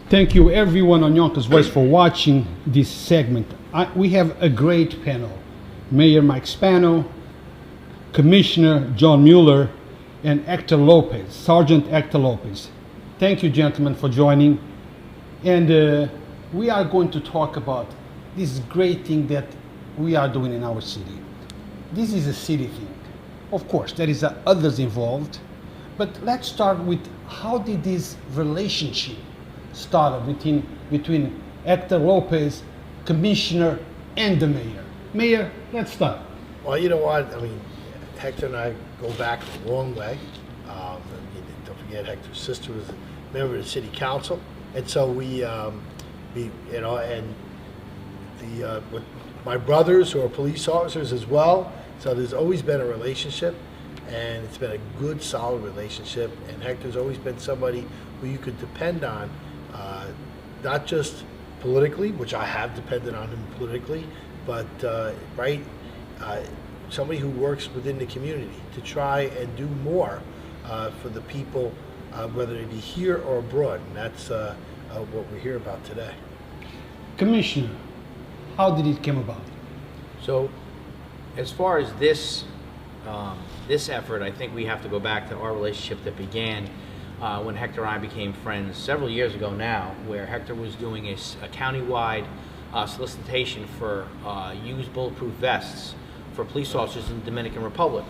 Thank you everyone on Yonkers Voice for watching this segment. We have a great panel. Mayor Mike Spano, Commissioner John Mueller, and Hector Lopez, Sergeant Hector Lopez. Thank you, gentlemen, for joining. And we are going to talk about this great thing that we are doing in our city. This is a city thing. Of course, there is others involved, but let's start with how did this relationship start between Hector Lopez, Commissioner, and the Mayor. Mayor, let's start. Well, you know what? I mean, Hector and I go back a long way. Don't forget, Hector's sister was a member of the city council, and so with my brothers who are police officers as well. So there's always been a relationship, and it's been a good, solid relationship. And Hector's always been somebody who you could depend on, not just politically, which I have depended on him politically, but somebody who works within the community to try and do more for the people, whether they be here or abroad. And that's what we're here about today. Commissioner, how did it come about? So, as far as this effort, I think we have to go back to our relationship that began when Hector and I became friends several years ago now, where Hector was doing a countywide solicitation for used bulletproof vests for police officers in the Dominican Republic.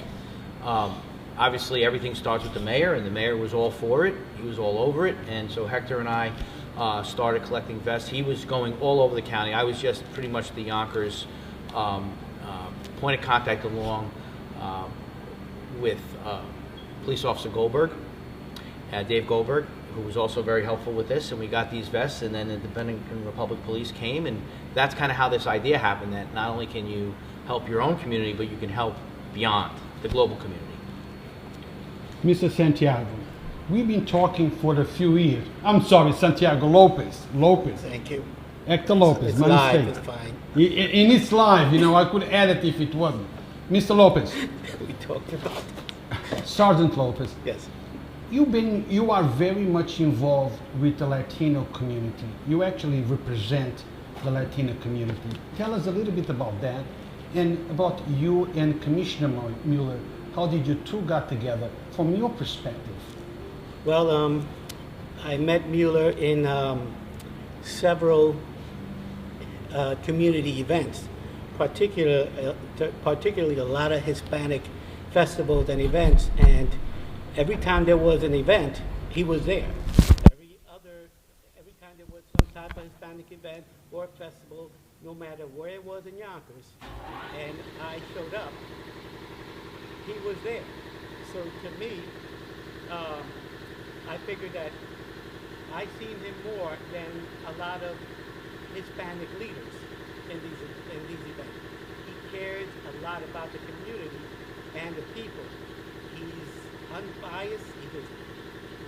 Obviously, everything starts with the mayor, and the mayor was all for it. He was all over it, and so Hector and I started collecting vests. He was going all over the county. I was just pretty much the Yonkers point of contact along with Police Officer Goldberg, Dave Goldberg, who was also very helpful with this, and we got these vests, and then the Dominican Republic Police came, and that's kind of how this idea happened, that not only can you help your own community, but you can help beyond the global community. Mr. Santiago, we've been talking for a few years. I'm sorry, Santiago, Lopez. Thank you. Hector Lopez, It's my live, mistake. it's fine. And it's live, I could add it if it wasn't. Mr. Lopez. We talked about Sergeant Lopez. Yes. You are very much involved with the Latino community. You actually represent the Latino community. Tell us a little bit about that, and about you and Commissioner Mueller. How did you two got together from your perspective? Well, I met Mueller in several community events, particularly a lot of Hispanic festivals and events, and every time there was an event, he was there. Every time there was some type of Hispanic event or festival, no matter where it was in Yonkers, and I showed up, he was there. So to me, I figured that I seen him more than a lot of Hispanic leaders in these events. He cares a lot about the community and the people. He's unbiased. He just,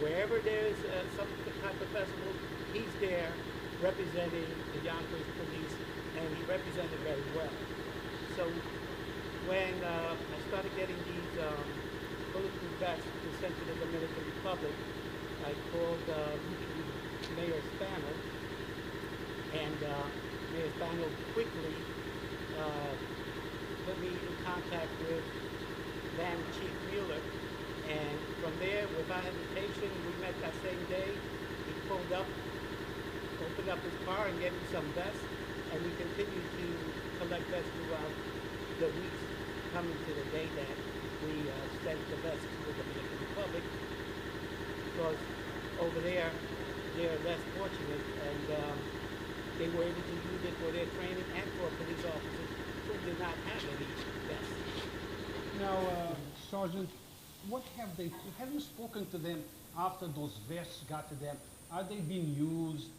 wherever there's some type of festival, he's there representing the Yonkers police, and he represented very well. So when I started getting these bulletproof vests sent to the Dominican Republic, I called Mayor Spano, and Mayor Spano quickly put me in contact with then Chief Mueller, and from there, without hesitation, we met that same day. He pulled up, opened up his car, and gave me some vests, and we continued to collect vests throughout the weeks, coming to the day that we sent the vests to the Dominican Republic, because over there, they're less fortunate, and they were able to use it for their training and for police officers who did not have any vests. Now, Sergeant, have you spoken to them after those vests got to them? Are they being used?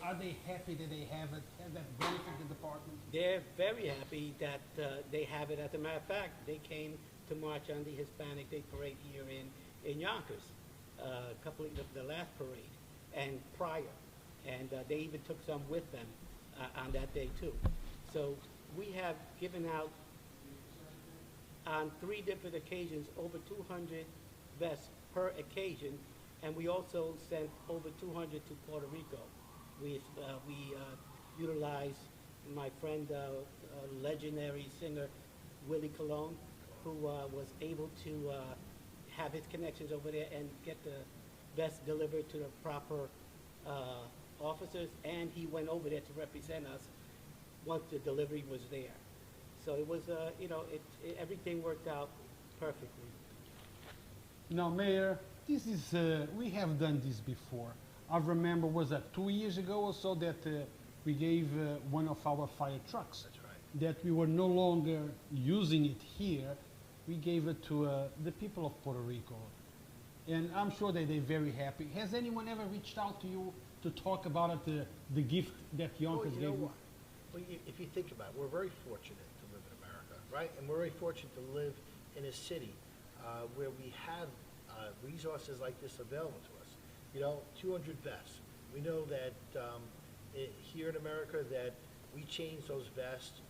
Are they happy that they have it? Has that benefited the department? They're very happy that they have it. As a matter of fact, they came to march on the Hispanic Day Parade here in Yonkers, a couple of the last parade and prior, and they even took some with them on that day too. So we have given out on 3 different occasions over 200 vests per occasion, and we also sent over 200 to Puerto Rico We utilized my friend, legendary singer Willie Colon, who was able to have his connections over there and get the vest delivered to the proper officers, and he went over there to represent us once the delivery was there. So it was, everything worked out perfectly. Now, Mayor, this is, we have done this before. I remember, was that 2 years ago or so, that we gave one of our fire trucks. That's right. That we were no longer using it here. We gave it to the people of Puerto Rico. And I'm sure that they're very happy. Has anyone ever reached out to you to talk about it, the gift that Yonkers Well, you gave know you? what? Well, if you think about it, we're very fortunate to live in America, right? And we're very fortunate to live in a city where we have resources like this available to us. You know, 200 vests. We know that here in America that we change those vests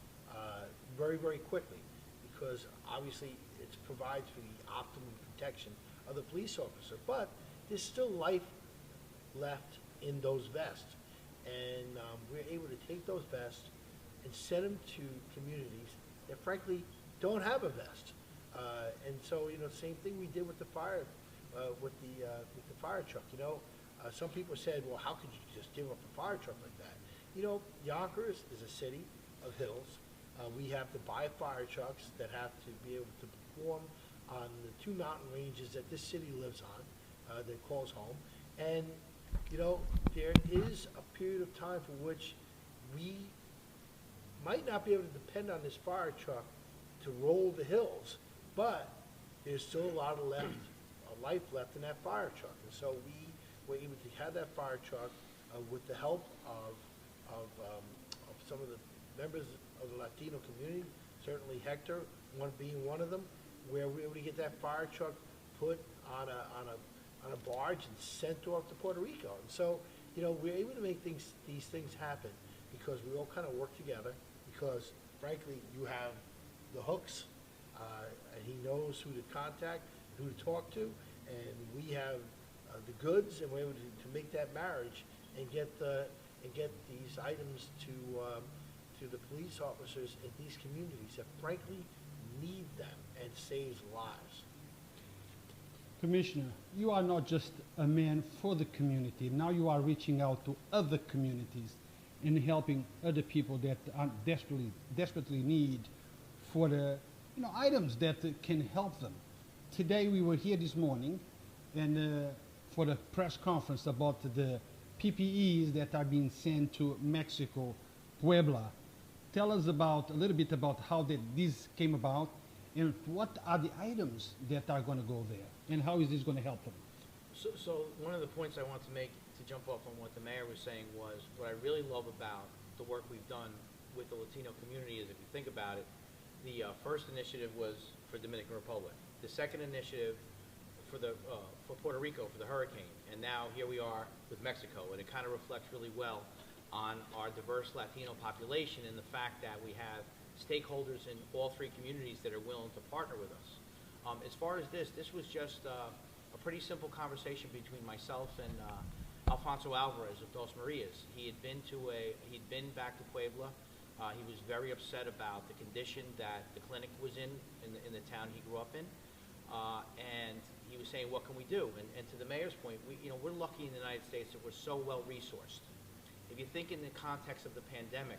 very, very quickly because obviously it provides for the optimum protection of the police officer. But there's still life left in those vests. And we're able to take those vests and send them to communities that frankly don't have a vest. And so, you know, same thing we did with the fire, with the fire truck. You know, some people said, well, how could you just give up a fire truck like that? You know, Yonkers is a city of hills. We have to buy fire trucks that have to be able to perform on the 2 mountain ranges that this city lives on, that calls home. And, you know, there is a period of time for which we might not be able to depend on this fire truck to roll the hills, but there's still a lot of life left in that fire truck. And so we were able to have that fire truck with the help of some of the members of the Latino community, certainly Hector, being one of them, where we were able to get that fire truck put on a barge and sent off to Puerto Rico. And so, you know, we're able to make these things happen because we all kind of work together, because frankly, you have the hooks, and he knows who to contact, who to talk to, and we have the goods, and we're able to make that marriage and get these items to the police officers in these communities that frankly need them and saves lives. Commissioner, you are not just a man for the community. Now you are reaching out to other communities and helping other people that are desperately need for the items that can help them. Today we were here this morning and for the press conference about the PPEs that are being sent to Mexico, Puebla. Tell us a little bit about how this came about and what are the items that are going to go there and how is this going to help them? So one of the points I want to make to jump off on what the mayor was saying was what I really love about the work we've done with the Latino community is, if you think about it, the first initiative was for Dominican Republic. The second initiative for Puerto Rico for the hurricane, and now here we are with Mexico, and it kind of reflects really well on our diverse Latino population and the fact that we have stakeholders in all 3 communities that are willing to partner with us. As far as this was just a pretty simple conversation between myself and Alfonso Alvarez of Dos Marias. He'd been back to Puebla. He was very upset about the condition that the clinic was in the town he grew up in. And he was saying, what can we do? And to the mayor's point, we're lucky in the United States that we're so well resourced. If you think in the context of the pandemic,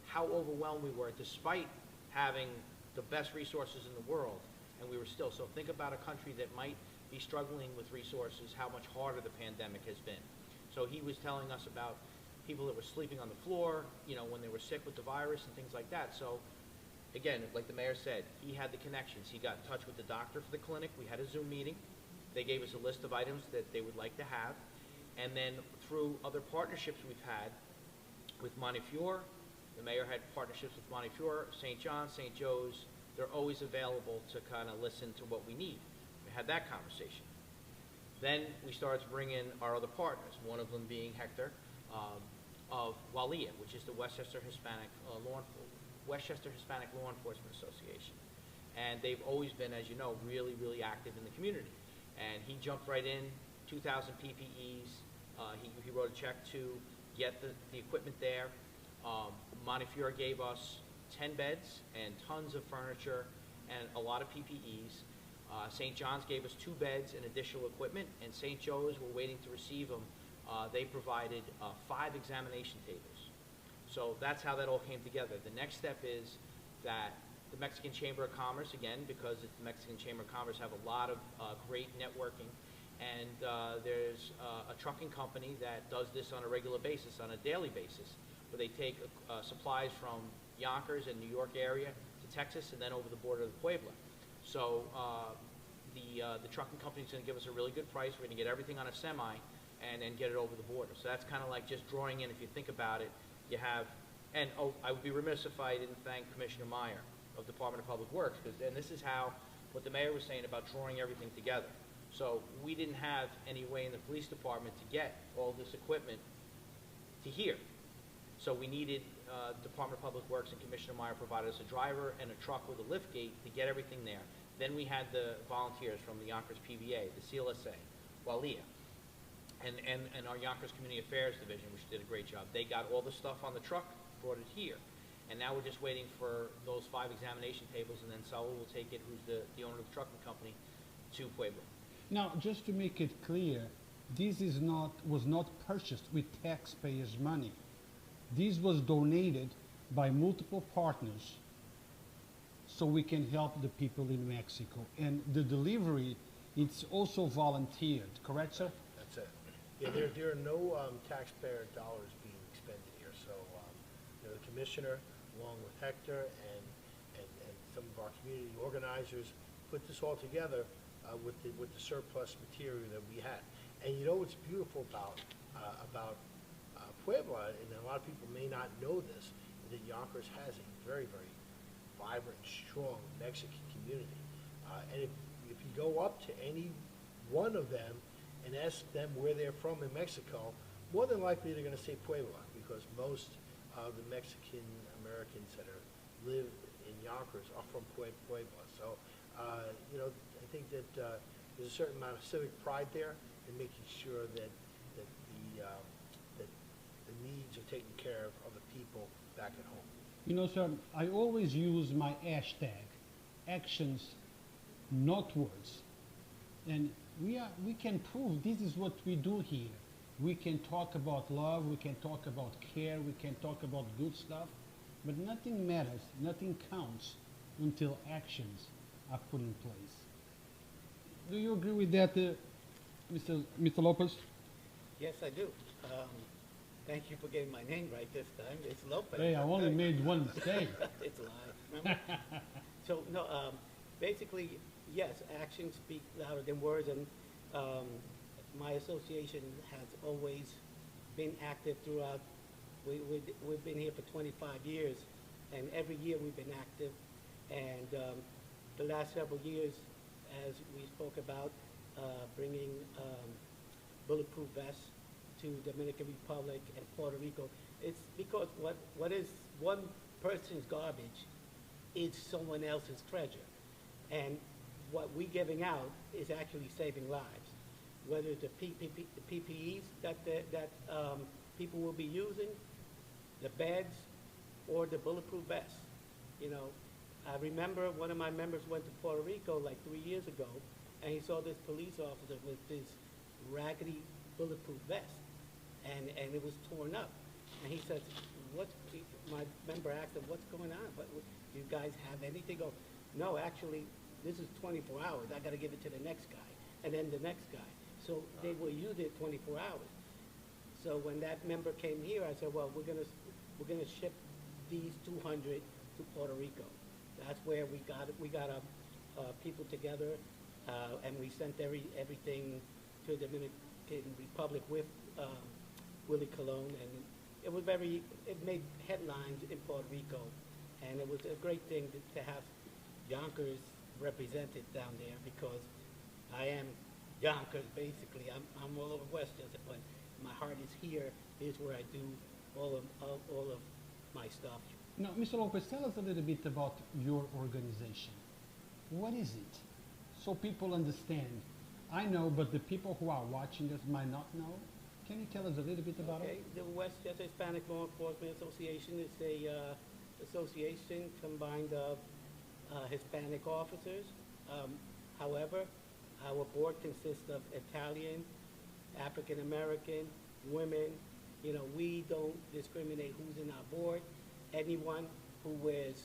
how overwhelmed we were despite having the best resources in the world, and we were still. So think about a country that might be struggling with resources, how much harder the pandemic has been. So he was telling us about people that were sleeping on the floor, when they were sick with the virus and things like that. So again, like the mayor said, he had the connections. He got in touch with the doctor for the clinic. We had a Zoom meeting. They gave us a list of items that they would like to have. And then through other partnerships we've had with Montefiore, the mayor had partnerships with Montefiore, St. John, St. Joe's. They're always available to kind of listen to what we need. We had that conversation. Then we started to bring in our other partners, one of them being Hector of WHLEA, which is the Westchester Hispanic Law Enforcement Association. And they've always been, as you know, really, really active in the community. And he jumped right in, 2,000 PPEs. He wrote a check to get the equipment there. Montefiore gave us 10 beds and tons of furniture and a lot of PPEs. St. John's gave us 2 beds and additional equipment, and St. Joe's, we're waiting to receive them. They provided 5 examination tables. So that's how that all came together. The next step is that the Mexican Chamber of Commerce, again, because it's the Mexican Chamber of Commerce, have a lot of great networking. And there's a trucking company that does this on a regular basis, on a daily basis, where they take supplies from Yonkers and New York area to Texas and then over the border to Puebla. So the trucking company is going to give us a really good price. We're going to get everything on a semi and then get it over the border. So that's kind of like just drawing in, if you think about it, you have, and oh, I would be remiss if I didn't thank Commissioner Meyer of Department of Public Works, because, and this is how, what the mayor was saying about drawing everything together. So we didn't have any way in the police department to get all this equipment to here. So we needed, Department of Public Works and Commissioner Meyer provided us a driver and a truck with a lift gate to get everything there. Then we had the volunteers from the Yonkers PVA, the CLSA, WHLEA, and our Yonkers Community Affairs Division, which did a great job. They got all the stuff on the truck, brought it here. And now we're just waiting for those 5 examination tables, and then Saul will take it, who's the owner of the trucking company, to Puebla. Now, just to make it clear, this was not purchased with taxpayers' money. This was donated by multiple partners so we can help the people in Mexico. And the delivery, it's also volunteered, correct, sir? That's it. Yeah, there are no taxpayer dollars being expended here. So the commissioner, along with Hector and some of our community organizers, put this all together with the surplus material that we had. And you know what's beautiful about Puebla, and a lot of people may not know this, is that Yonkers has a very, very vibrant, strong Mexican community. And if you go up to any one of them and ask them where they're from in Mexico, more than likely they're going to say Puebla, because most of the Mexican Americans that live in Yonkers are from Puebla. So, I think that there's a certain amount of civic pride there in making sure that the needs are taken care of the people back at home. You know, sir, I always use my hashtag, actions, not words. And we can prove this is what we do here. We can talk about love, we can talk about care, we can talk about good stuff, but nothing matters, nothing counts until actions are put in place. Do you agree with that, Mr. Lopez? Yes, I do. Thank you for getting my name right this time. It's Lopez. Hey, I only made one mistake. It's a lie. Remember? So, no, basically, yes, actions speak louder than words, and my association has always been active throughout. We've been here for 25 years, and every year we've been active. And the last several years, as we spoke about, bringing bulletproof vests to Dominican Republic and Puerto Rico, it's because what is one person's garbage is someone else's treasure. And what we're giving out is actually saving lives. Whether it's the PPEs that people will be using, the beds, or the bulletproof vests. You know, I remember one of my members went to Puerto Rico like 3 years ago, and he saw this police officer with this raggedy bulletproof vest, and it was torn up. And he says, my member asked him, what's going on? Do you guys have anything? Go, no, actually, this is 24 hours. I got to give it to the next guy, and then the next guy. So they will use it 24 hours. So when that member came here, I said, well, we're gonna ship these 200 to Puerto Rico. That's where we got people together, and we sent everything to the Dominican Republic with Willie Colon, and it made headlines in Puerto Rico, and it was a great thing to have Yonkers represented down there, because I am Yonkers basically. I'm all over Westchester, but my heart is here. Here's where I do all of my stuff. Now, Mr. Lopez, tell us a little bit about your organization. What is it? So people understand. I know, but the people who are watching us might not know. Can you tell us a little bit about Okay, it? the Westchester Hispanic Law Enforcement Association is a association combined of Hispanic officers. However, our board consists of Italian, African American, women. You know, we don't discriminate who's in our board. Anyone who wears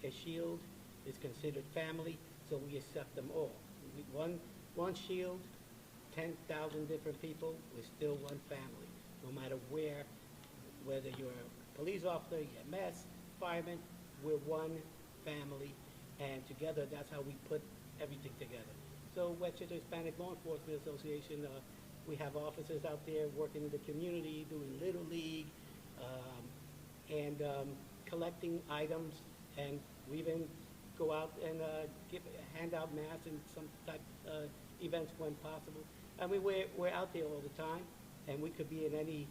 a shield is considered family, so we accept them all. One shield, 10,000 different people, we're still one family, no matter where, whether you're a police officer, EMS, fireman, we're one family, and together, that's how we put everything together. So Westchester Hispanic Law Enforcement Association, we have officers out there working in the community, doing Little League, and collecting items, and we even go out and hand out masks and some type events when possible. I mean, we're out there all the time, and we could be in any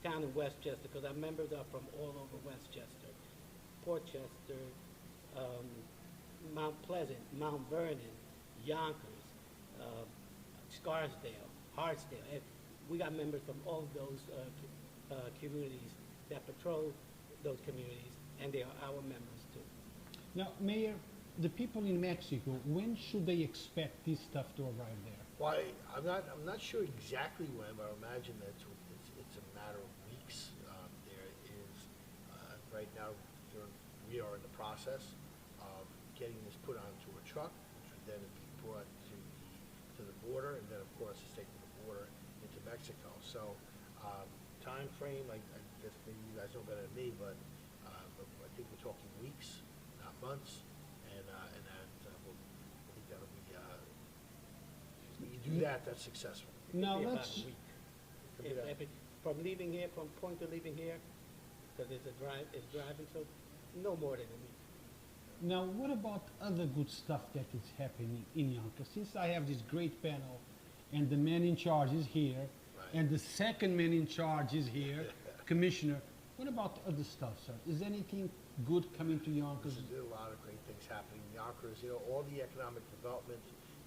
town in Westchester, because our members are from all over Westchester, Portchester, Mount Pleasant, Mount Vernon, Yonkers, Scarsdale, Hartsdale. And we got members from all of those communities that patrol those communities, and they are our members too. Now, Mayor, the people in Mexico, when should they expect this stuff to arrive there? Well, I'm not sure exactly when, but I imagine that it's a matter of weeks. There is, right now, we are in the process of getting this put onto a truck, which would then be brought to the border, and then, of course, it's taken to the border into Mexico. So, time frame, I guess maybe you guys know better than me, but I think we're talking weeks, not months, and that I think that'll be, when you do that, that's successful. Now, Be about let's, a week. Could be that. From leaving here, from point to leaving here, because it's driving, so no more than a week. now, what about other good stuff that is happening in Yonkers? Since I have this great panel, and the man in charge is here, Right. and the second man in charge is here, Commissioner, what about other stuff, sir? Is anything good coming to Yonkers? There's a lot of great things happening in Yonkers. You know, all the economic development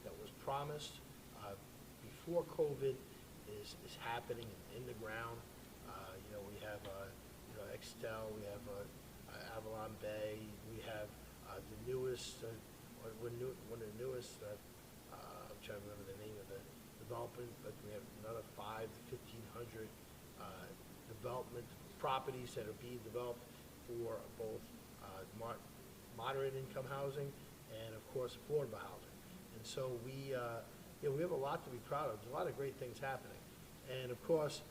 that was promised before COVID is happening in the ground. You know, we have Extel, we have Avalon Bay, we have the newest, one of the newest. I'm trying to remember the name of the development, but we have another 500 to 1,500 development properties that are being developed for both moderate income housing and, of course, affordable housing. And so we have a lot to be proud of. There's a lot of great things happening. And, of course,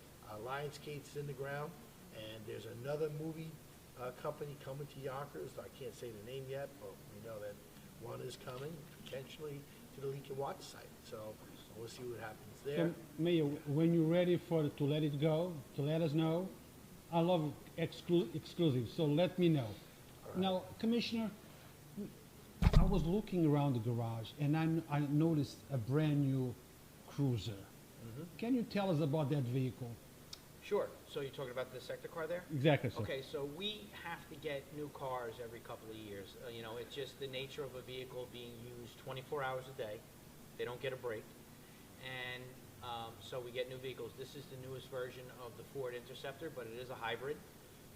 Lionsgate's in the ground, and there's another movie company coming to Yonkers. I can't say the name yet, but we know that one is coming, potentially, to the Leak and Watch site. So we'll see what happens there. So, Mayor, when you're ready to let it go, to let us know, I love exclusive, so let me know. right. Now, Commissioner, I was looking around the garage, and I noticed a brand new cruiser. Can you tell us about that vehicle? Sure. So you're talking about the sector car there? Exactly, sir. Okay, so we have to get new cars every couple of years. You know, it's just the nature of a vehicle being used 24 hours a day. They don't get a break. And so we get new vehicles. This is the newest version of the Ford Interceptor, but it is a hybrid.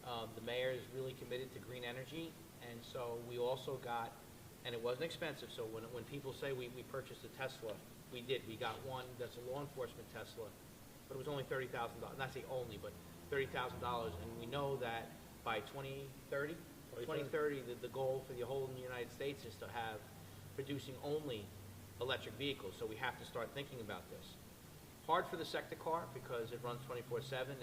The mayor is really committed to green energy, and so we also got, and it wasn't expensive, so when people say we purchased a Tesla, we did. We got one that's a law enforcement Tesla, but it was only $30,000. Not say only, but $30,000, and we know that by 2030, the goal for the whole in the United States is to have producing only electric vehicles, so we have to start thinking about this. Hard for the sector car because it runs 24/7,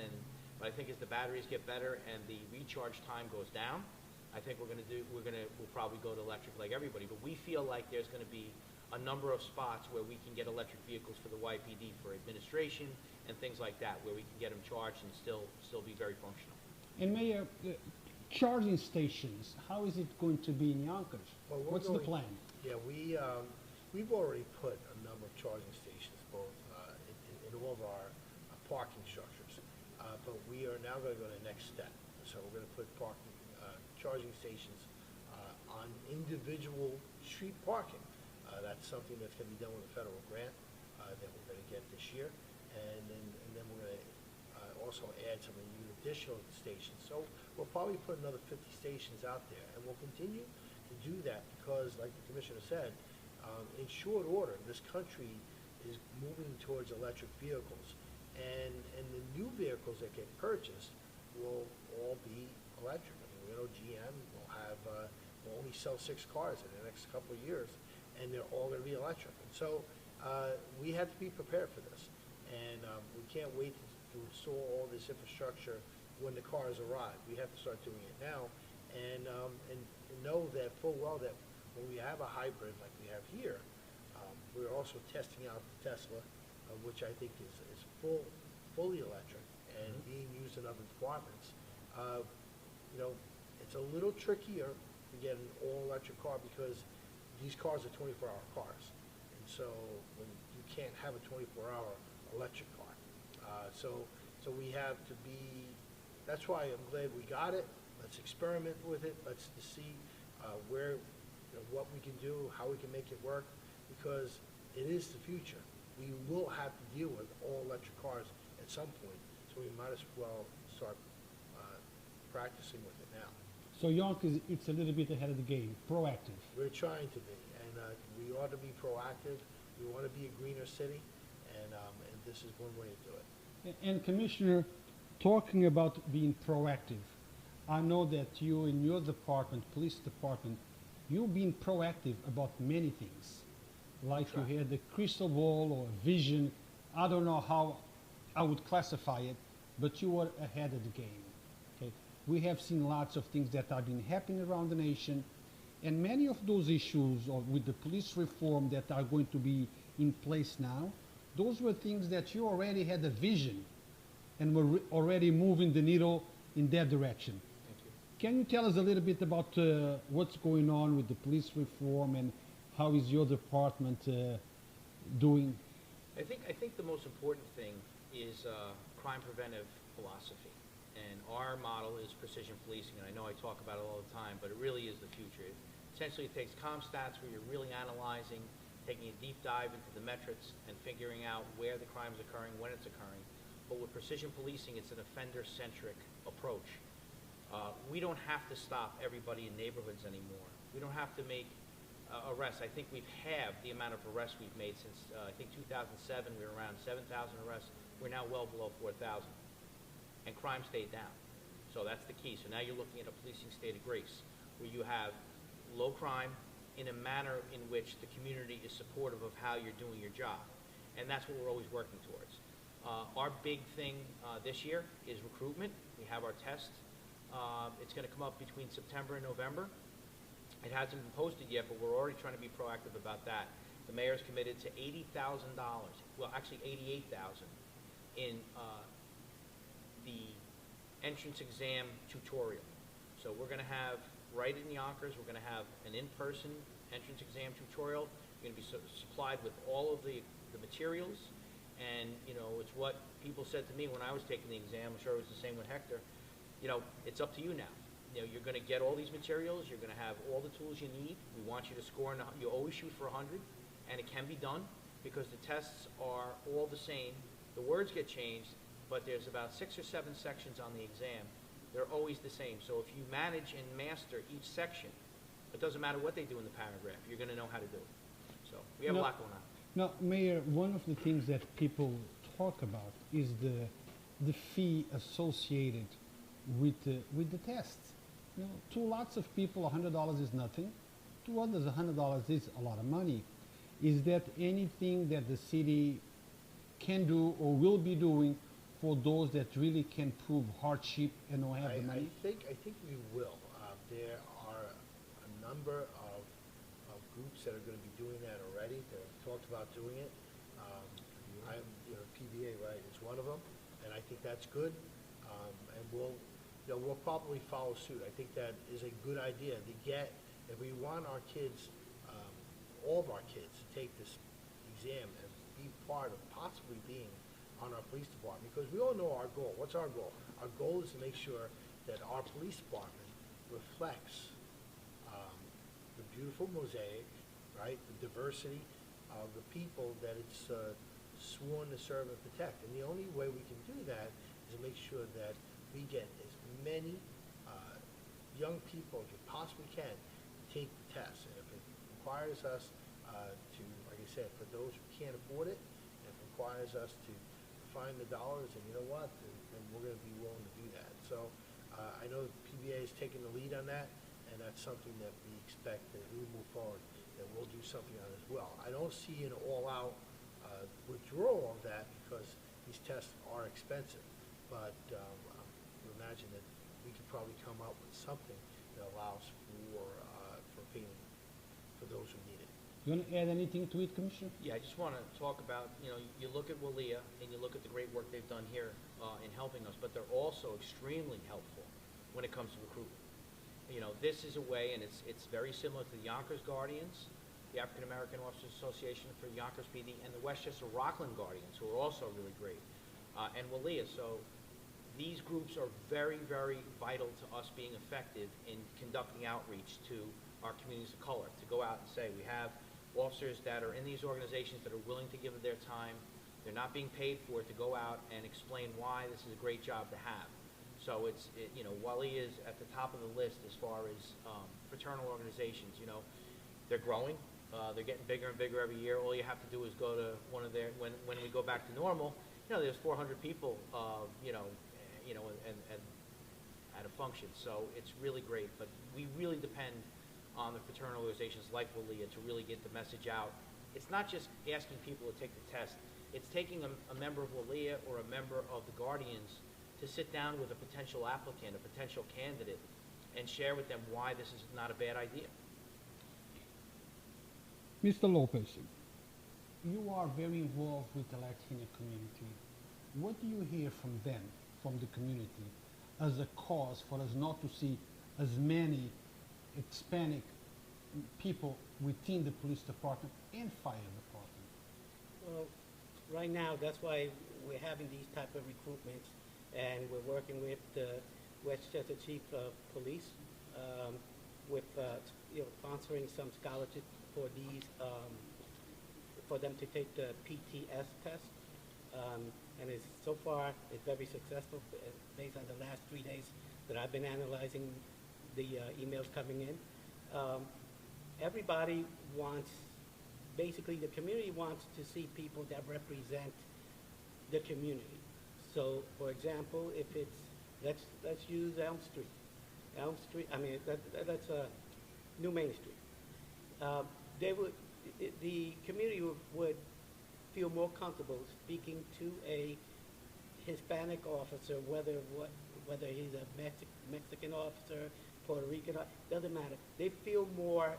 but I think as the batteries get better and the recharge time goes down, I think we'll probably go to electric like everybody. But we feel like there's going to be a number of spots where we can get electric vehicles for the YPD, for administration and things like that, where we can get them charged and still be very functional. And Mayor, charging stations, how is it going to be in Yonkers? Well, What's the plan? Yeah, we've already put a number of charging stations both in all of our parking structures, but we are now going to go to the next step. So we're going to put charging stations on individual street parking. That's something that's going to be done with a federal grant that we're going to get this year, and then add some additional stations. So we'll probably put another 50 stations out there, and we'll continue to do that because, like the Commissioner said, in short order, this country is moving towards electric vehicles, and the new vehicles that get purchased will all be electric. I mean, we know GM will only sell 6 cars in the next couple of years, and they're all going to be electric. And so we have to be prepared for this, and we can't wait to install all this infrastructure when the cars arrive. We have to start doing it now, and know that full well that when we have a hybrid like we have here, we're also testing out the Tesla, which I think is fully electric and being used in other departments. You know, it's a little trickier to get an all-electric car because these cars are 24-hour cars, and so when you can't have a 24-hour electric car. So we have to be. That's why I'm glad we got it. Let's experiment with it. Let's see what we can do, how we can make it work, because it is the future. We will have to deal with all electric cars at some point, so we might as well start practicing with it now. So Yonkers, it's a little bit ahead of the game, proactive. We're trying to be, and we ought to be proactive. We want to be a greener city, and this is one way to do it. And Commissioner, talking about being proactive, I know that you in your department, police department, you've been proactive about many things. Like you had the crystal ball or vision. I don't know how I would classify it, but you were ahead of the game. Okay? We have seen lots of things that have been happening around the nation, and many of those issues with the police reform that are going to be in place now, those were things that you already had a vision and were already moving the needle in that direction. Thank you. Can you tell us a little bit about what's going on with the police reform and how is your department doing? I think the most important thing is crime preventive philosophy. And our model is precision policing, and I know I talk about it all the time, but it really is the future. Essentially, it takes stats where you're really analyzing, taking a deep dive into the metrics and figuring out where the crime is occurring, when it's occurring. But with precision policing, it's an offender-centric approach. We don't have to stop everybody in neighborhoods anymore. We don't have to make arrests. I think we've halved the amount of arrests we've made since, I think 2007, we were around 7,000 arrests. We're now well below 4,000. And crime stayed down. So that's the key. So now you're looking at a policing state of grace, where you have low crime in a manner in which the community is supportive of how you're doing your job. And that's what we're always working towards. Our big thing this year is recruitment. We have our test. It's going to come up between September and November. It hasn't been posted yet, but we're already trying to be proactive about that. The mayor's committed to $80,000, well, actually $88,000 in the entrance exam tutorial. So we're going to have, right in Yonkers, we're going to have an in-person entrance exam tutorial. You're going to be supplied with all of the materials. And, you know, it's what people said to me when I was taking the exam. I'm sure it was the same with Hector. You know, it's up to you now. You know, you're going to get all these materials. You're going to have all the tools you need. We want you to score. You always shoot for 100, and it can be done because the tests are all the same. The words get changed, but there's about 6 or 7 sections on the exam. They're always the same. So if you manage and master each section, it doesn't matter what they do in the paragraph. You're going to know how to do it. So we have a lot going on. Now, Mayor, one of the things that people talk about is the fee associated with the tests. You know, to lots of people, $100 is nothing. To others, $100 is a lot of money. Is that anything that the city can do or will be doing for those that really can prove hardship and don't have the money? I think we will. There are a number of groups that are going to be doing that already. They've talked about doing it. PBA, right, is one of them, and I think that's good. And we'll probably follow suit. I think that is a good idea to get. If we want our kids, all of our kids, to take this exam and be part of possibly being on our police department, because we all know our goal. What's our goal? Our goal is to make sure that our police department reflects the beautiful mosaic, right? The diversity of the people that it's sworn to serve and protect. And the only way we can do that is to make sure that we get as many young people as we possibly can take the test. And if it requires us to, like I said, for those who can't afford it, if it requires us to find the dollars, and you know what, then we're going to be willing to do that. So I know the PBA is taking the lead on that, and that's something that we expect that we move forward, that we'll do something on as well. I don't see an all-out withdrawal of that because these tests are expensive, but I would imagine that we could probably come up with something that allows for payment for those who need it. You want to add anything to it, Commissioner? Yeah, I just want to talk about, you look at WHLEA and you look at the great work they've done here in helping us, but they're also extremely helpful when it comes to recruitment. This is a way, and it's very similar to the Yonkers Guardians, the African American Officers Association for Yonkers PD, and the Westchester Rockland Guardians, who are also really great, and WHLEA. So these groups are very, very vital to us being effective in conducting outreach to our communities of color, to go out and say, we have officers that are in these organizations that are willing to give of their time. They're not being paid for it, to go out and explain why this is a great job to have. So WHLEA is at the top of the list as far as fraternal organizations. They're growing. They're getting bigger and bigger every year. All you have to do is go to one of their, when we go back to normal, there's 400 people, and at a function. So it's really great. But we really depend on the fraternal organizations like WHLEA to really get the message out. It's not just asking people to take the test. It's taking a member of WHLEA or a member of the Guardians to sit down with a potential applicant, a potential candidate, and share with them why this is not a bad idea. Mr. Lopez, you are very involved with the Latino community. What do you hear from them, from the community, as a cause for us not to see as many Hispanic people within the police department and fire department? Well, right now, that's why we're having these type of recruitments, and we're working with the Westchester Chief of Police with sponsoring some scholarships for these for them to take the PTS test, and so far it's very successful based on the last 3 days that I've been analyzing the emails coming in. Everybody wants, basically the community wants to see people that represent the community. So, for example, if it's, let's use Elm Street. That's New Main Street. The community would feel more comfortable speaking to a Hispanic officer, whether he's a Mexican officer, Puerto Rican, doesn't matter. They feel more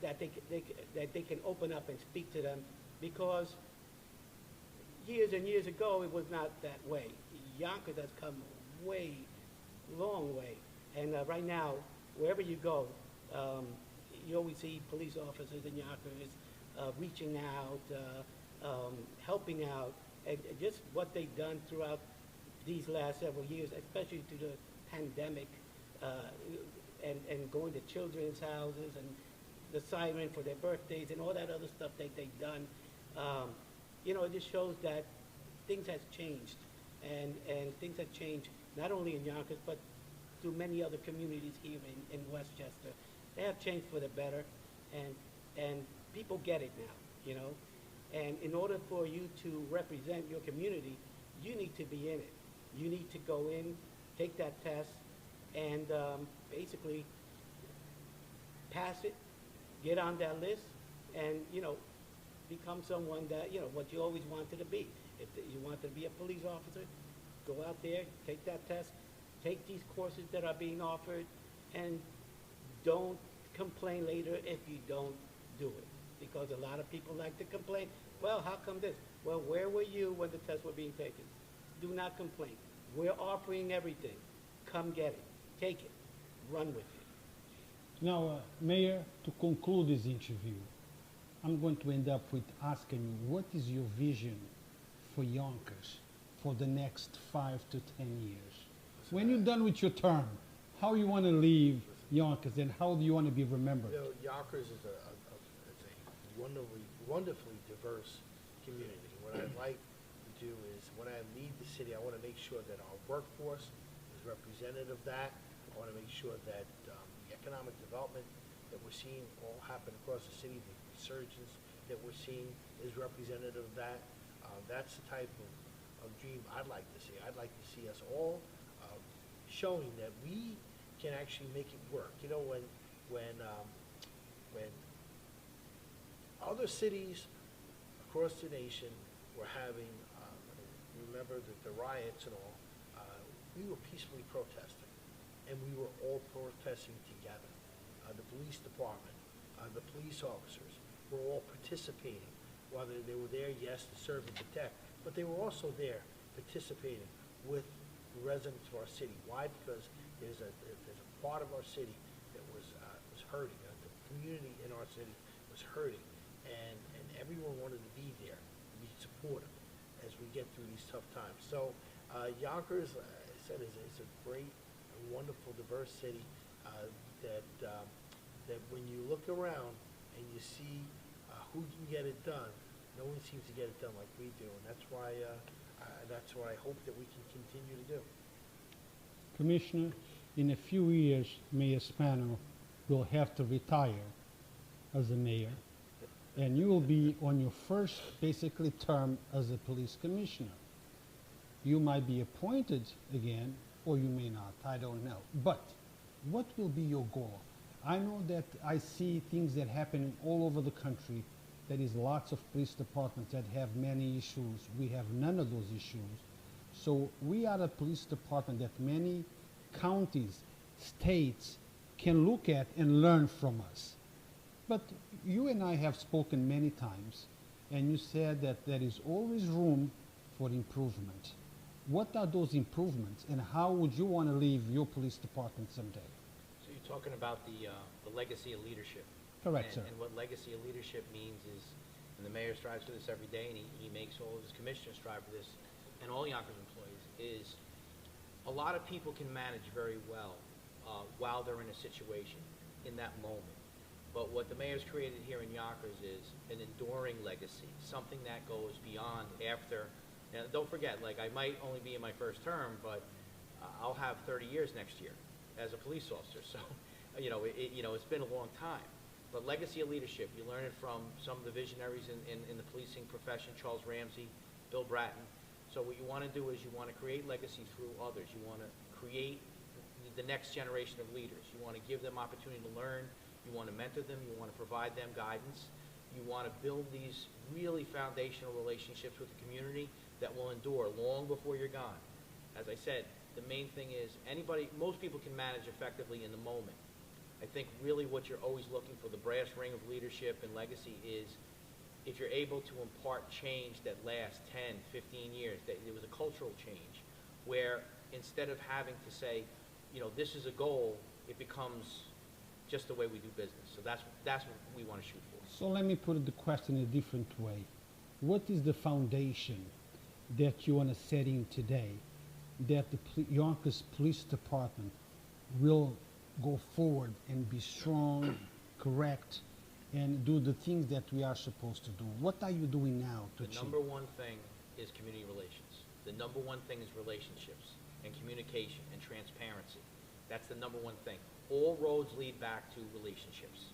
that they can open up and speak to them, because years and years ago it was not that way. Yonkers has come long way, and right now wherever you go, you always see police officers in Yonkers reaching out, helping out, and just what they've done throughout these last several years, especially through the pandemic, and going to children's houses and the siren for their birthdays and all that other stuff that they've done. It just shows that things has changed, and things have changed not only in Yonkers but through many other communities here in Westchester. They have changed for the better, and people get it now, And in order for you to represent your community, you need to be in it. You need to go in, take that test, and basically pass it, get on that list, and become someone that what you always wanted to be. If you want to be a police officer, go out there, take that test, take these courses that are being offered, and don't complain later if you don't do it, because a lot of people like to complain. Well, how come this? Well, where were you when the tests were being taken? Do not complain. We're offering everything. Come get it. Take it. Run with it. Now, Mayor, to conclude this interview, I'm going to end up with asking you, what is your vision for Yonkers for the next 5 to 10 years? When you're done with your term, how you want to leave Yonkers, and how do you want to be remembered? Yonkers is a wonderfully diverse community. What I'd like to do is when I lead the city, I want to make sure that our workforce is representative of that. I want to make sure that the economic development that we're seeing all happen across the city, the resurgence that we're seeing is representative of that. That's the type of dream I'd like to see. I'd like to see us all showing that we can actually make it work. You know, when other cities across the nation were having, remember the riots and all, we were peacefully protesting, and we were all protesting together. The police department, the police officers were all participating. Whether they were there, yes, to serve and protect, but they were also there participating with the residents of our city. Why? Because there's a part of our city that was hurting. The community in our city was hurting, and everyone wanted to be there, to be supportive as we get through these tough times. So Yonkers, I said, is a great, and wonderful, diverse city that when you look around and you see who can get it done, no one seems to get it done like we do, and that's why I hope that we can continue to do. Commissioner, in a few years, Mayor Spano will have to retire as a mayor, and you will be on your first, basically, term as a police commissioner. You might be appointed again, or you may not, I don't know. But what will be your goal? I know that I see things that happen all over the country. There is lots of police departments that have many issues. We have none of those issues. So we are a police department that many counties, states can look at and learn from us. But you and I have spoken many times, and you said that there is always room for improvement. What are those improvements, and how would you want to leave your police department someday? So you're talking about the legacy of leadership. Correct, sir. And what legacy of leadership means is, and the mayor strives for this every day, and he makes all of his commissioners strive for this, and all Yonkers employees, is a lot of people can manage very well while they're in a situation, in that moment. But what the mayor's created here in Yonkers is an enduring legacy, something that goes beyond after. And don't forget, like, I might only be in my first term, but I'll have 30 years next year as a police officer. So, it's been a long time. But legacy of leadership, you learn it from some of the visionaries in the policing profession, Charles Ramsey, Bill Bratton. So what you want to do is you want to create legacy through others. You want to create the next generation of leaders. You want to give them opportunity to learn. You want to mentor them. You want to provide them guidance. You want to build these really foundational relationships with the community that will endure long before you're gone. As I said, the main thing is most people can manage effectively in the moment. I think really what you're always looking for, the brass ring of leadership and legacy, is if you're able to impart change that lasts 10, 15 years, that there was a cultural change where instead of having to say, this is a goal, it becomes just the way we do business. So that's what we want to shoot for. So let me put the question in a different way. What is the foundation that you want to set in today that the Yonkers Police Department will go forward and be strong, correct, and do the things that we are supposed to do? What are you doing now to achieve? The number one thing is community relations. The number one thing is relationships and communication and transparency. That's the number one thing. All roads lead back to relationships.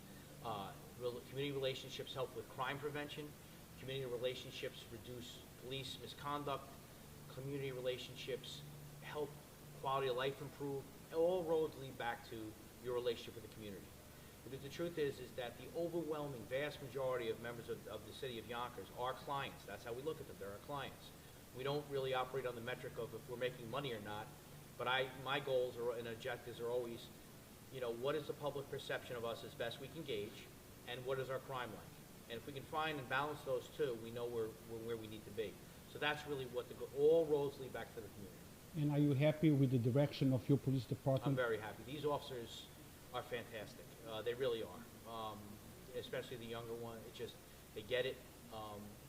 Community relationships help with crime prevention. Community relationships reduce police misconduct. Community relationships help quality of life improve. All roads lead back to your relationship with the community. Because the truth is that the overwhelming, vast majority of members of the city of Yonkers are clients. That's how we look at them. They're our clients. We don't really operate on the metric of if we're making money or not. But my goals and objectives are always, what is the public perception of us as best we can gauge, and what is our crime like? And if we can find and balance those two, we know we're where we need to be. So that's really what all roads lead back to the community. And are you happy with the direction of your police department? I'm very happy. These officers are fantastic. They really are. Especially the younger one. They get it.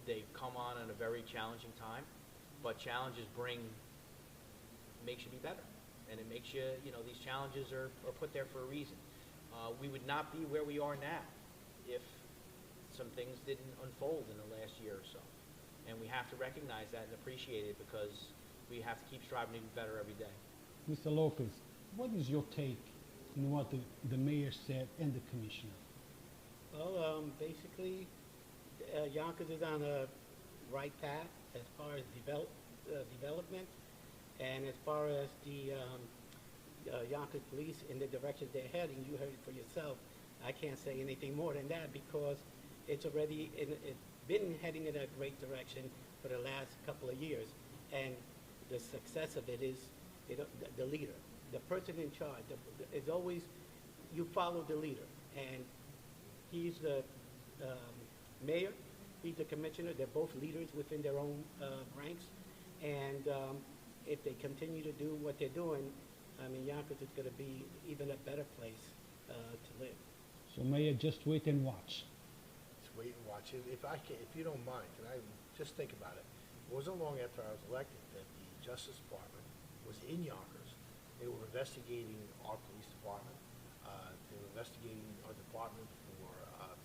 They come on in a very challenging time, but challenges makes you be better. And it makes you, these challenges are put there for a reason. We would not be where we are now if some things didn't unfold in the last year or so. And we have to recognize that and appreciate it because we have to keep striving to be better every day. Mr. Lopez, what is your take on what the mayor said and the commissioner? Well, basically, Yonkers is on a right path as far as development, and as far as the Yonkers police in the direction they're heading, you heard it for yourself. I can't say anything more than that because it's been heading in a great direction for the last couple of years, and the success of it is the leader, the person in charge. It's always you follow the leader, and he's the mayor, he's the commissioner. They're both leaders within their own ranks, and if they continue to do what they're doing, I mean, Yonkers is going to be even a better place to live. So Mayor, just wait and watch. Just wait and watch it. If you don't mind, can I just think about it? It wasn't long after I was elected that the Justice Department was in Yonkers. They were investigating our police department. They were investigating our department for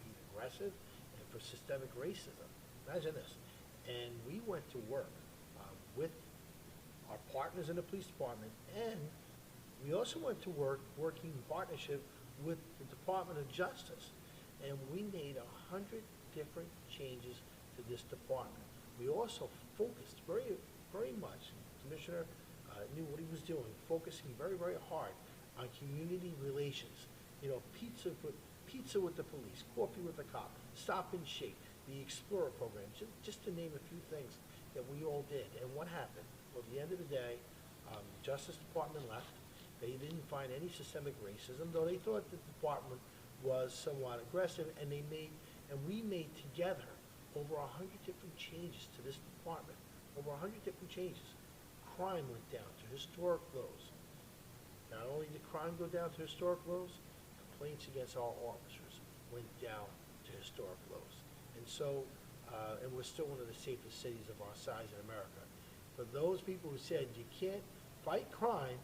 being aggressive and for systemic racism. Imagine this. And we went to work with our partners in the police department, and we also went to work working in partnership with the Department of Justice. And we made 100 different changes to this department. We also focused very, very much, the Commissioner knew what he was doing, focusing very, very hard on community relations. You know, pizza with the police, coffee with the cop, Stop and Shake, the Explorer program, just to name a few things that we all did. And what happened? Well, at the end of the day, the Justice Department left. They didn't find any systemic racism, though they thought the department was somewhat aggressive, and we made together over 100 different changes to this department. Over 100 different changes. Crime went down to historic lows. Not only did crime go down to historic lows, complaints against our officers went down to historic lows. And so, and we're still one of the safest cities of our size in America. For those people who said you can't fight crime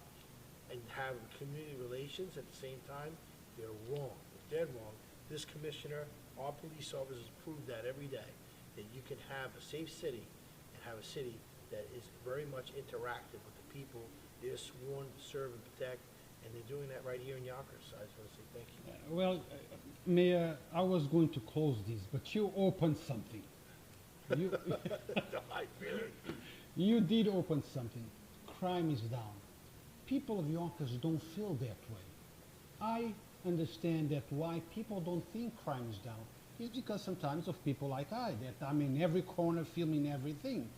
and have community relations at the same time, they're wrong. They're dead wrong. This commissioner, our police officers prove that every day, that you can have a safe city and have a city that is very much interactive with the people. They're sworn to serve and protect, and they're doing that right here in Yonkers. So I just want to say thank you. Well, Mayor, I was going to close this, but you opened something. I feel it. You did open something. Crime is down. People of Yonkers don't feel that way. I understand that why people don't think crime is down is because sometimes of people like I, that I'm in every corner filming everything.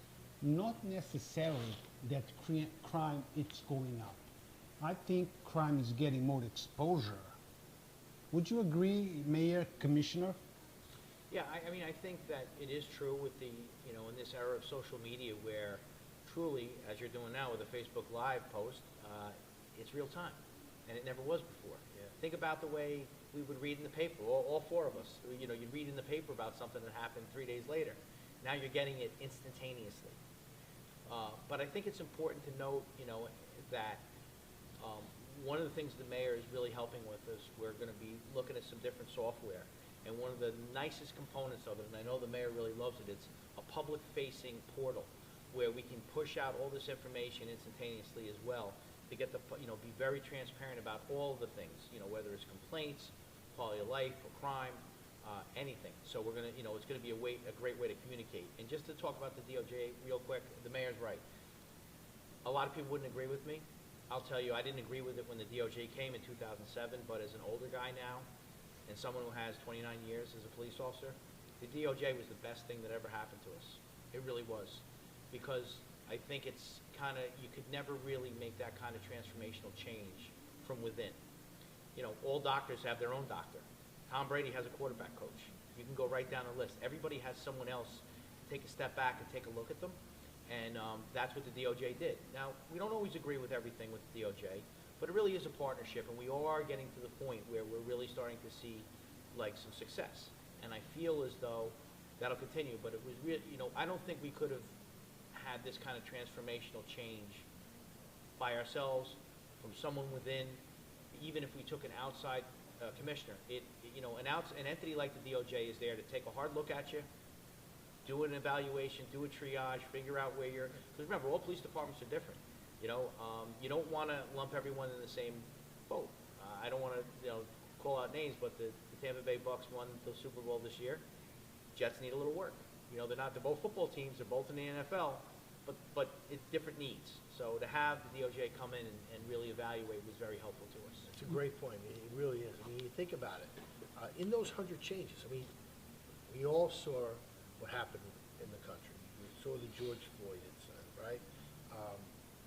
Not necessarily that crime is going up. I think crime is getting more exposure. Would you agree, Mayor, Commissioner? Yeah, I mean, I think that it is true with the, you know, in this era of social media where truly, as you're doing now with a Facebook Live post, it's real time, and it never was before. Yeah. Think about the way we would read in the paper, all four of us. You know, you'd read in the paper about something that happened 3 days later. Now you're getting it instantaneously. But I think it's important to note, you know, that one of the things the mayor is really helping with is we're going to be looking at some different software. And one of the nicest components of it, and I know the mayor really loves it, it's a public-facing portal where we can push out all this information instantaneously as well to get the, you know, be very transparent about all of the things, you know, whether it's complaints, quality of life, or crime, anything. So we're going to, you know, it's going to be a great way to communicate. And just to talk about the DOJ real quick, the mayor's right. A lot of people wouldn't agree with me. I'll tell you, I didn't agree with it when the DOJ came in 2007, but as an older guy now, and someone who has 29 years as a police officer, the DOJ was the best thing that ever happened to us. It really was. Because I think it's kind of, you could never really make that kind of transformational change from within. You know, all doctors have their own doctor. Tom Brady has a quarterback coach. You can go right down the list. Everybody has someone else take a step back and take a look at them. And that's what the DOJ did. Now, we don't always agree with everything with the DOJ, but it really is a partnership, and we are getting to the point where we're really starting to see like some success. And I feel as though that'll continue, but it was really, you know, I don't think we could have had this kind of transformational change by ourselves, from someone within, even if we took an outside commissioner. You know, an entity like the DOJ is there to take a hard look at you, do an evaluation, do a triage, figure out where you're, because remember, all police departments are different. You don't want to lump everyone in the same boat. I don't want to, call out names, but the Tampa Bay Bucks won the Super Bowl this year. Jets need a little work. They're both football teams, they're both in the NFL, but it's different needs. So to have the DOJ come in and really evaluate was very helpful to us. It's a great point. It really is. I mean, you think about it. In those 100 changes, I mean, we all saw what happened in the country. We saw the George Floyd incident, right?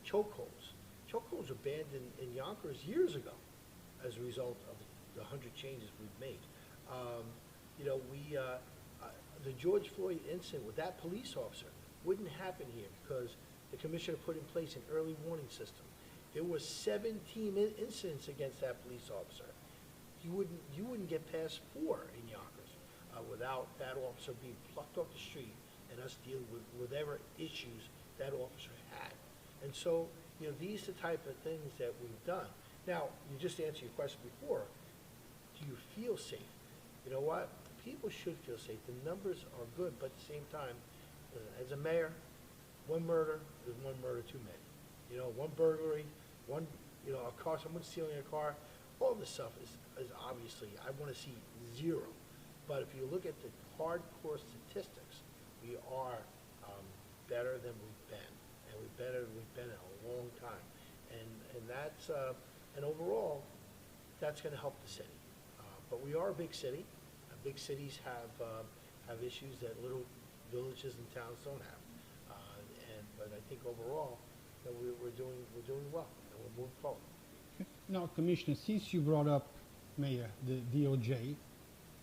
Chokeholds. Chokeholds were banned in Yonkers years ago as a result of the 100 changes we've made. The George Floyd incident with that police officer wouldn't happen here because the commissioner put in place an early warning system. There were 17 incidents against that police officer. You wouldn't get past 4 in Yonkers without that officer being plucked off the street and us dealing with whatever issues that officer had. And so, these are the type of things that we've done. Now, you just answered your question before. Do you feel safe? You know what? People should feel safe. The numbers are good, but at the same time, as a mayor, one murder is one murder too many. One burglary, a car, someone stealing a car, all this stuff is obviously, I want to see 0. But if you look at the hardcore statistics, we are better than we've been, and we're better than we've been in a long time. And that's, and overall, that's going to help the city. But we are a big city. Big cities have issues that little villages and towns don't have. But I think overall, we're doing well, and we're moving forward. Now, Commissioner, since you brought up, Mayor, the DOJ,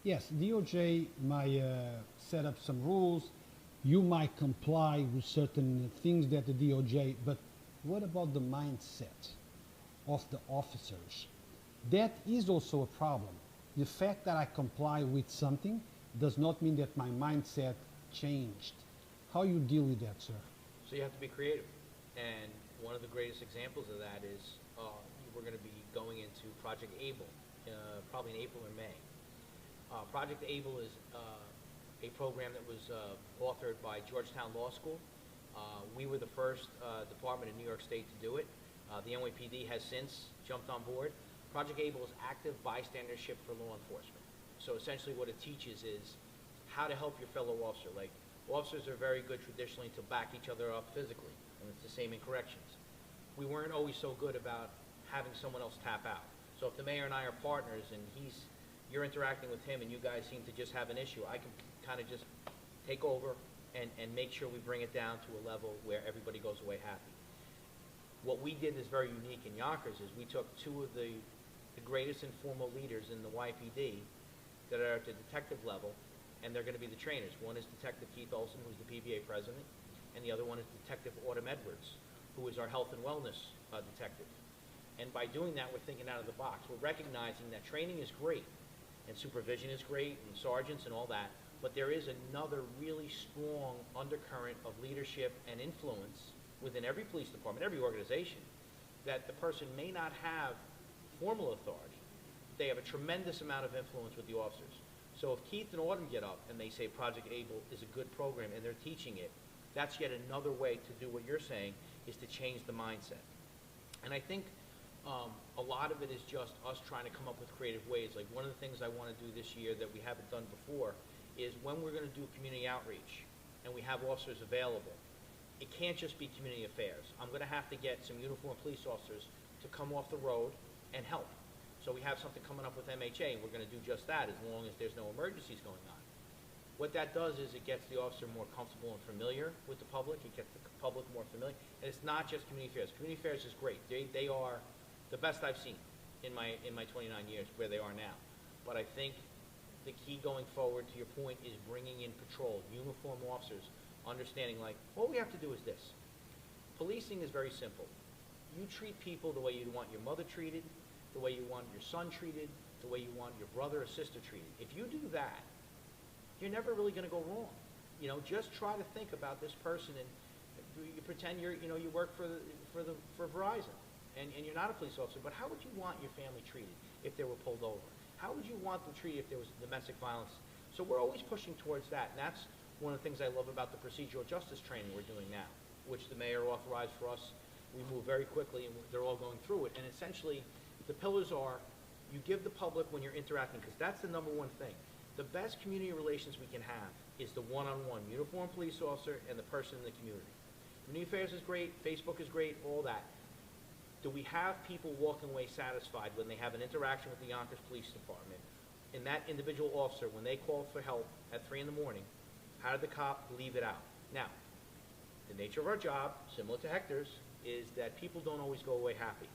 yes, DOJ might set up some rules. You might comply with certain things that the DOJ, but what about the mindset of the officers? That is also a problem. The fact that I comply with something does not mean that my mindset changed. How you deal with that, sir? So you have to be creative. And one of the greatest examples of that is we're going to be going into Project Able, probably in April or May. Project Able is a program that was authored by Georgetown Law School. We were the first department in New York State to do it. The NYPD has since jumped on board. Project Able is active bystandership for law enforcement. So essentially what it teaches is how to help your fellow officer. Like, officers are very good traditionally to back each other up physically, and it's the same in corrections. We weren't always so good about having someone else tap out. So if the mayor and I are partners and you're interacting with him and you guys seem to just have an issue, I can kind of just take over and make sure we bring it down to a level where everybody goes away happy. What we did is very unique in Yonkers is we took 2 of the greatest informal leaders in the YPD that are at the detective level, and they're going to be the trainers. One is Detective Keith Olson, who's the PBA president, and the other one is Detective Autumn Edwards, who is our health and wellness detective. And by doing that, we're thinking out of the box. We're recognizing that training is great, and supervision is great, and sergeants and all that, but there is another really strong undercurrent of leadership and influence within every police department, every organization, that the person may not have formal authority. They have a tremendous amount of influence with the officers. So if Keith and Autumn get up and they say Project Able is a good program and they're teaching it, that's yet another way to do what you're saying, is to change the mindset. And I think a lot of it is just us trying to come up with creative ways. Like, one of the things I want to do this year that we haven't done before is when we're going to do community outreach and we have officers available, it can't just be community affairs. I'm going to have to get some uniformed police officers to come off the road and help. So we have something coming up with MHA, and we're going to do just that as long as there's no emergencies going on. What that does is it gets the officer more comfortable and familiar with the public. It gets the public more familiar. And it's not just community affairs. Community affairs is great. They are the best I've seen in my 29 years where they are now. But I think the key going forward, to your point, is bringing in patrol, uniformed officers, understanding, like, all we have to do is this. Policing is very simple. You treat people the way you want your mother treated, the way you want your son treated, the way you want your brother or sister treated. If you do that, you're never really going to go wrong. Just try to think about this person, and you pretend you work for Verizon, and you're not a police officer, but how would you want your family treated if they were pulled over? How would you want them treated if there was domestic violence? So we're always pushing towards that, and that's one of the things I love about the procedural justice training we're doing now, which the mayor authorized for us. We move very quickly, and they're all going through it. And essentially, the pillars are, you give the public when you're interacting, because that's the number one thing. The best community relations we can have is the one-on-one uniformed police officer and the person in the community. Community affairs is great, Facebook is great, all that. Do we have people walking away satisfied when they have an interaction with the Yonkers Police Department? And that individual officer, when they call for help at 3 in the morning, how did the cop leave it out? Now, the nature of our job, similar to Hector's, is that people don't always go away happy.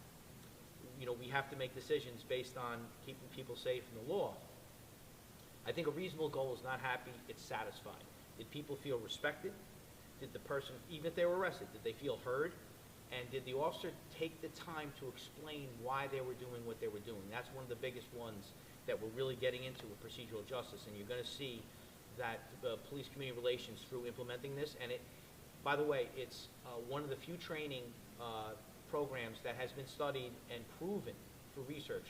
You know, we have to make decisions based on keeping people safe in the law. I think a reasonable goal is not happy, it's satisfied. Did people feel respected? Did the person, even if they were arrested, did they feel heard? And did the officer take the time to explain why they were doing what they were doing? That's one of the biggest ones that we're really getting into with procedural justice. And you're going to see that police community relations through implementing this. And it, by the way, it's one of the few training programs that has been studied and proven through research.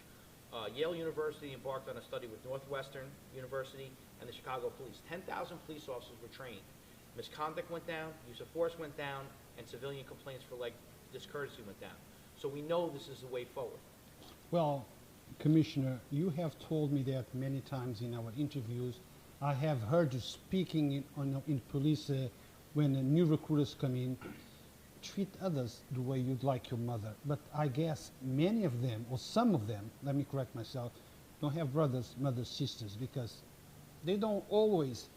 Yale University embarked on a study with Northwestern University and the Chicago Police. 10,000 police officers were trained. Misconduct went down, use of force went down, and civilian complaints for like discourtesy went down. So we know this is the way forward. Well, Commissioner, you have told me that many times in our interviews. I have heard you speaking in police when new recruiters come in, treat others the way you'd like your mother. But I guess many of them, or some of them, let me correct myself, don't have brothers, mothers, sisters, because they don't always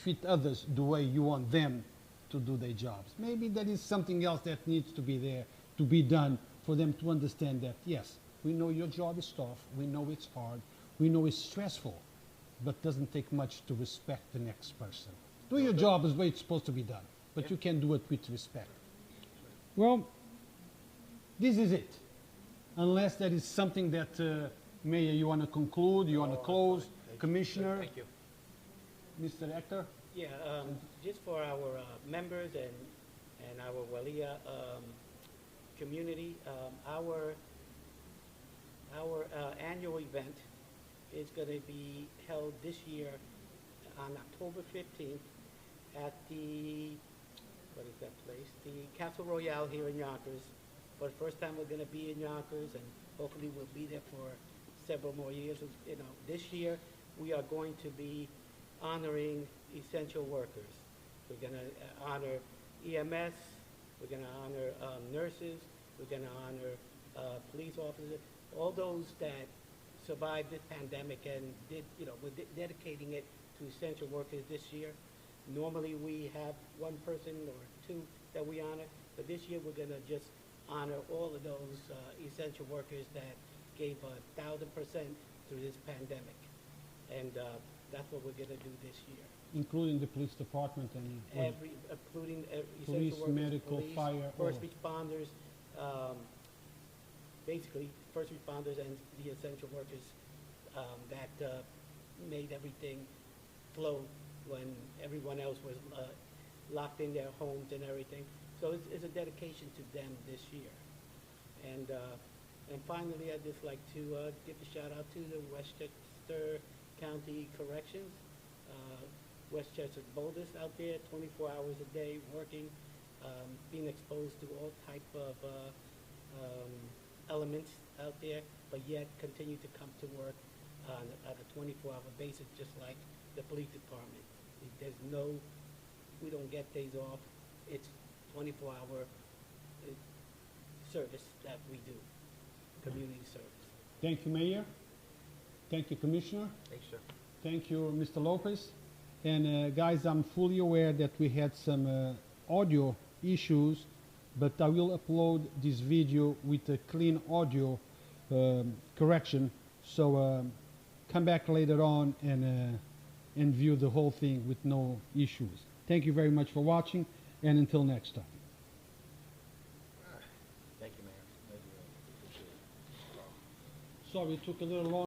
treat others the way you want them to do their jobs. Maybe there is something else that needs to be there, to be done, for them to understand that, yes, we know your job is tough, we know it's hard, we know it's stressful, but doesn't take much to respect the next person. Do your job as way it's supposed to be done, but you can do it with respect. Well, this is it. Unless there is something that, Mayor, you want to conclude, you want to close, Commissioner? Thank you. Mr. Hector? Yeah, just for our members and our WHLEA community, our annual event is going to be held this year on October 15th at the, what is that place? The Castle Royale here in Yonkers. For the first time, we're going to be in Yonkers, and hopefully we'll be there for several more years. You know, this year we are going to be honoring essential workers. We're going to honor EMS. We're going to honor nurses. We're going to honor police officers. All those that survived this pandemic and did, you know, we're dedicating it to essential workers this year. Normally we have one person or two that we honor, but this year we're going to just honor all of those essential workers that gave 1,000% through this pandemic. And that's what we're going to do this year. Including the police department and Including police, essential workers, medical, police, fire, first all. responders, basically first responders and the essential workers that made everything flow when everyone else was locked in their homes and everything. So it's a dedication to them this year. And finally, I'd just like to give a shout out to the Westchester County Corrections. Westchester's boldest out there, 24 hours a day working, being exposed to all type of elements out there, but yet continue to come to work on a 24-hour basis, just like the police department. There's no, we don't get days off. It's 24-hour service that we do, community service. Thank you, Mayor. Thank you, Commissioner. Thanks, sir. Thank you, Mr. Lopez. And guys, I'm fully aware that we had some audio issues, but I will upload this video with a clean audio correction. So come back later on and view the whole thing with no issues. Thank you very much for watching, and until next time. Thank you, Mayor. Thank you. Appreciate it. Sorry, it took a little long.